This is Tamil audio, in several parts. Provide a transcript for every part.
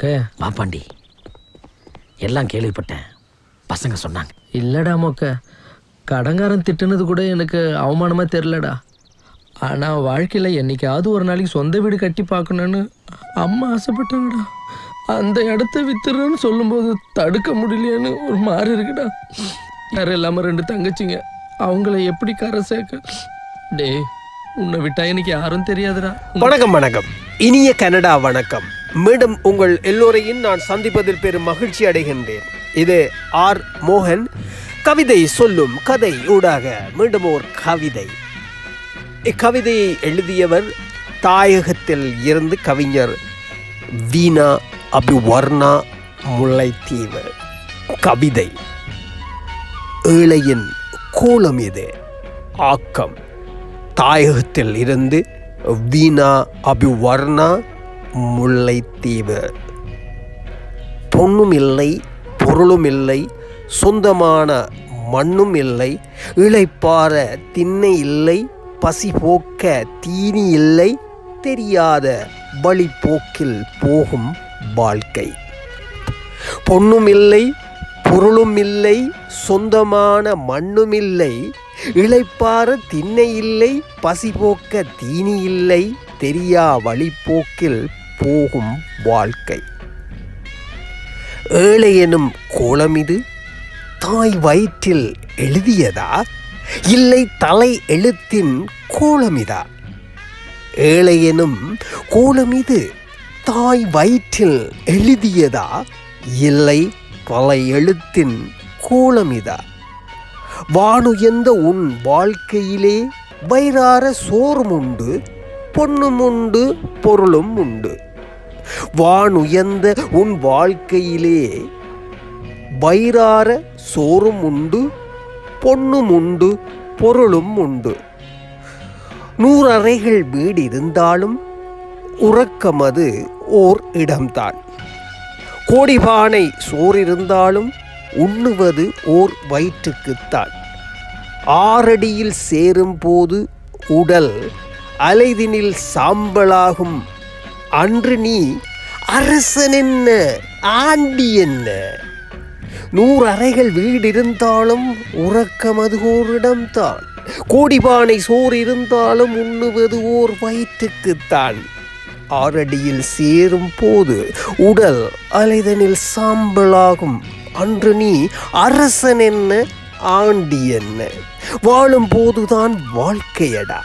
மொக்க. வாப்பாண்டி, எல்லாம் கேள்விப்பட்டேன், பசங்க சொன்னாங்க. இல்லடா மொக்க, கடங்காரன் திட்டுனது கூட எனக்கு அவமானமா தெரிலடா. ஆனால் வாழ்க்கையில் என்னைக்காவது ஒரு நாளைக்கு சொந்த வீடு கட்டி பார்க்கணுன்னு அம்மா ஆசைப்பட்டாங்கடா. அந்த இடத்த வித்துறேன்னு சொல்லும்போது தடுக்க முடியலையேன்னு ஒரு மாதிரி இருக்குடா. யாரும் இல்லாமல் 2 தங்கச்சிங்க, அவங்கள எப்படி கரை சேர்க்க? டே, உன்னை விட்டா எனக்கு யாரும் தெரியாதுடா. வணக்கம் வணக்கம், இனிய கனடா வணக்கம். மீண்டும் உங்கள் எல்லோரையும் நான் சந்திப்பதில் பெரும் மகிழ்ச்சி அடைகின்றேன். இது ஆர் மோகன். கவிதை சொல்லும் கதை ஊடாக மீண்டும் ஒரு கவிதை. இக்கவிதையை எழுதியவர் தாயகத்தில் இருந்து கவிஞர் வீணா அபிவர்ணா முல்லைத்தீவு. கவிதை: ஏழையின் கோலம் இது. ஆக்கம்: தாயகத்தில் இருந்து வீணா அபிவர்ணா முல்லைத்தீவு. பொன்னும் இல்லை, பொருளும் இல்லை, சொந்தமான மண்ணும் இல்லை, இளைப்பாற திண்ணை இல்லை, பசி போக்க தீனி இல்லை, தெரியாத வழிப்போக்கில் போகும் வாழ்க்கை. பொன்னும் இல்லை, பொருளும் இல்லை, சொந்தமான மண்ணும் இல்லை, இளைப்பாற திண்ணை இல்லை, பசி போக்க தீனி இல்லை, தெரியா வழிப்போக்கில் போகும் வாழ்க்கை. ஏழை எனும் கோலம் இது தாய் வயிற்றில் எழுதியதா, இல்லை தலை எழுத்தின் கோலமிதா? ஏழை எனும் கோலம் இது தாய் வயிற்றில் எழுதியதா, இல்லை தலை எழுத்தின் கோலமிதா? வானுயர்ந்த உன் வாழ்க்கையிலே வயிறார சோறும் உண்டு, பொன்னும் உண்டு, பொருளும் உண்டு. வானுயர்ந்த உன் வாழ்க்கையிலே வயிறார சோறும் உண்டு, பொன்னும் உண்டு, பொருளும் உண்டு. 100 அறைகள் வீடு இருந்தாலும் உறக்கமது ஓர் இடம்தான். கோடிபானை சோறிருந்தாலும் உண்ணுவது ஓர் வயிற்றுக்குத்தான். 6 அடியில் சேரும் போது உடல் அலைதினில் சாம்பலாகும். அன்று நீ அரசன் என்ன, ஆண்டி என்ன? 100 அறைகள் வீடு இருந்தாலும் உறக்கமது ஓர் இடம்தான். கோடிபானை சோறு இருந்தாலும் உண்ணுவது ஓர் வயிற்றுக்குத்தான். 6 அடியில் சேரும் போது உடல் அலைதனில் சாம்பலாகும். அன்று நீ அரசன் என்ன, ஆண்டி என்ன? வாழும் போதுதான் வாழ்க்கையடா.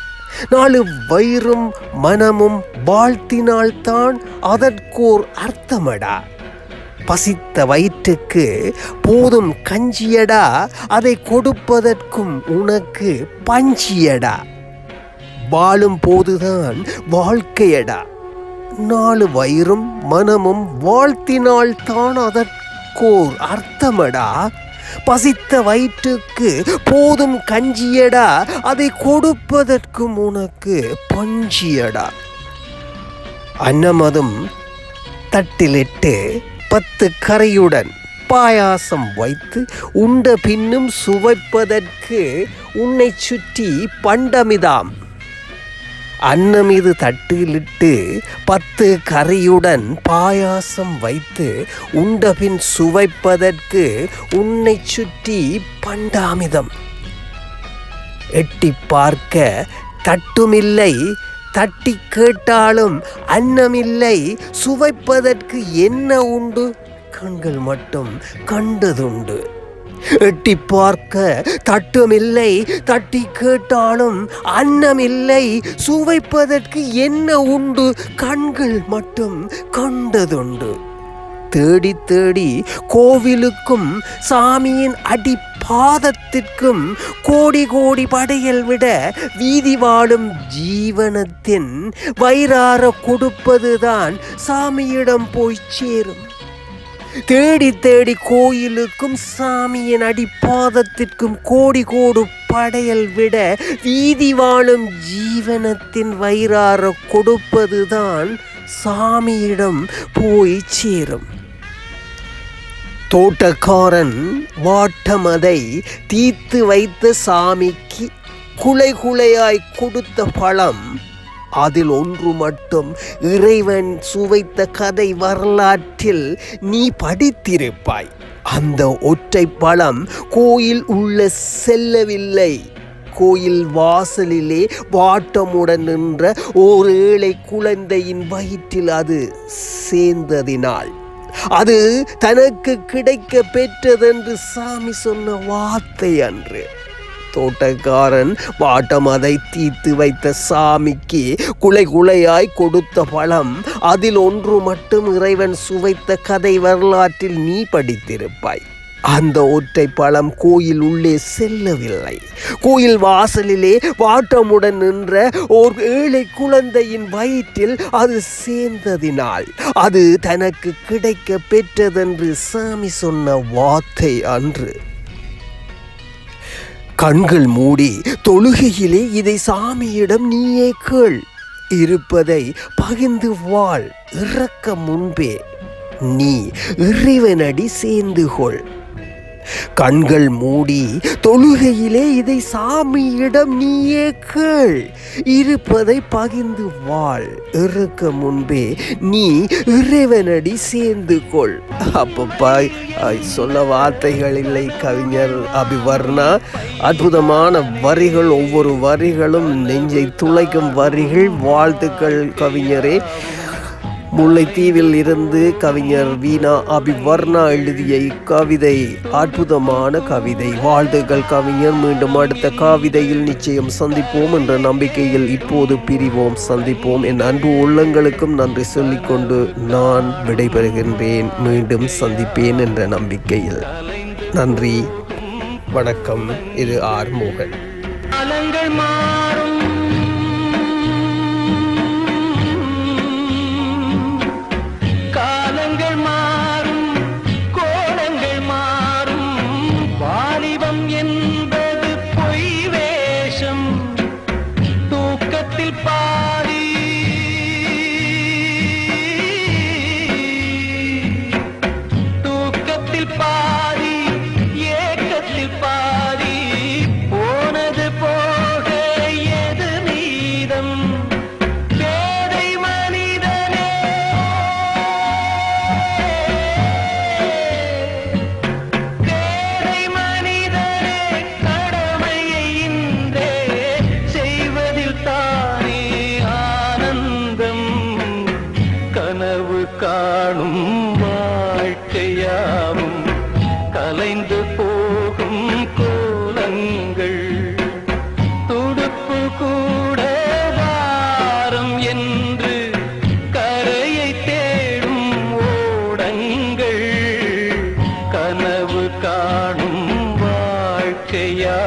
4 வயிறும் மனமும் வாழ்த்தினால்தான் அதற்கோர் அர்த்தமடா. பசித்த வயிற்றுக்கு போதும் கஞ்சியடா, அதை கொடுப்பதற்கும் உனக்கு பஞ்சியடா. வாழும் போதுதான் வாழ்க்கையடா. 4 வயிறும் மனமும் வாழ்த்தினால்தான் அதற்கோர் அர்த்தமடா. பசித்த வயிற்றுக்கு போதும் கஞ்சியடா, அதை கொடுப்பதற்கும் உனக்கு பஞ்சியடா. அன்னமதும் தட்டிலிட்டு 10 கரையுடன் பாயாசம் வைத்து உண்ட பின்னும் சுவைப்பதற்கு உன்னை சுற்றி பண்டமிதாம். அன்னமிது தட்டிலிட்டு 10 கரையுடன் பாயாசம் வைத்து உண்டபின் சுவைப்பதற்கு உன்னை சுற்றி பண்டாமிதம். எட்டி பார்க்க தட்டுமில்லை, தட்டி கேட்டாலும் அன்னமில்லை, சுவைப்பதற்கு என்ன உண்டு? கண்கள் மட்டும் கண்டதுண்டு. எட்டி பார்க்க தட்டுமில்லை, தட்டி கேட்டாலும் அன்னமில்லை, சுவைப்பதற்கு என்ன உண்டு? கண்கள் மட்டும் கண்டதுண்டு. தேடி தேடி கோவிலுக்கும் சாமியின் அடி பாதத்திற்கும் கோடி கோடி படையல் விட வீதி வாழும் ஜீவனத்தின் வயிறார கொடுப்பதுதான் சாமியிடம் போய் சேரும். தேடி தேடி கோயிலுக்கும் சாமியின் அடிப்பாதத்திற்கும் கோடி கோடி படையல் விட வீதி வாழும் ஜீவனத்தின் வயிறார கொடுப்பதுதான் சாமியிடம் போய் சேரும். தோட்டக்காரன் வாட்டமதை தீர்த்து வைத்த சாமிக்கு குலை குலையாய் கொடுத்த பழம் அதில் ஒன்று மட்டும் இறைவன் சுவைத்த கதை வரலாற்றில் நீ படித்திருப்பாய். அந்த ஒற்றை பழம் கோயில் உள்ள செல்லவில்லை. கோயில் வாசலிலே வாட்டமுடன் நின்ற ஓர் ஏழை குழந்தையின் வயிற்றில் அது சேர்ந்ததினால் அது தனக்கு கிடைக்க பெற்றதென்று சாமி சொன்ன வார்த்தை அன்று. தோட்டக்காரன் வாட்டம் அதை தீர்த்து வைத்த சாமிக்கு குலை குலையாய் கொடுத்த பழம். அதில் ஒன்று மட்டும் இறைவன் சுவைத்த கதை வரலாற்றில் நீ படித்திருப்பாய். அந்த ஒற்றை பழம் கோயில் உள்ளே செல்லவில்லை. கோயில் வாசலிலே வாட்டமுடன் நின்ற ஓர் ஏழை குழந்தையின் வயிற்றில் அது சேர்ந்ததினால் அது தனக்கு கிடைக்க பெற்றதென்று சாமி சொன்ன வார்த்தை அன்று. கண்கள் மூடி தொழுகையிலே இதை சாமியிடம் நீயே கேள். இருப்பதை பகிர்ந்து வாழ். இறக்க முன்பே நீ இறைவனடி சேர்ந்து கொள். கண்கள் மூடி தொழுகையிலே இதை சாமியிடம் நீயே கேள். இருப்பதை பகிர்ந்து வாழ். இறக்க முன்பே நீ இறைவனடி சேர்ந்து கொள். அப்பப்பா சொல்ல வார்த்தைகள் இல்லை. கவிஞர் அபிவர்ணா, அற்புதமான வரிகள். ஒவ்வொரு வரிகளும் நெஞ்சை துளைக்கும் வரிகள். வாழ்த்துக்கள் கவிஞரே. முல்லைத்தீவில் இருந்து கவிஞர் வீணா அபிவர்ணா எழுதிய இக்கவிதை அற்புதமான கவிதை. வாழ்த்துக்கள் கவிஞர். மீண்டும் அடுத்த கவிதையில் நிச்சயம் சந்திப்போம் என்ற நம்பிக்கையில் இப்போது பிரிவோம். சந்திப்போம். என் அன்பு உள்ளங்களுக்கும் நன்றி சொல்லிக்கொண்டு நான் விடைபெறுகின்றேன். மீண்டும் சந்திப்பேன் என்ற நம்பிக்கையில். நன்றி, வணக்கம். இது ஆர் மோகன். காணும் வாழ்க்கையாவும் கலைந்து போகும் கோலங்கள். துடுப்பு கூட வாரம் என்று கரையை தேடும் ஓடங்கள். கனவு காணும் வாழ்க்கையா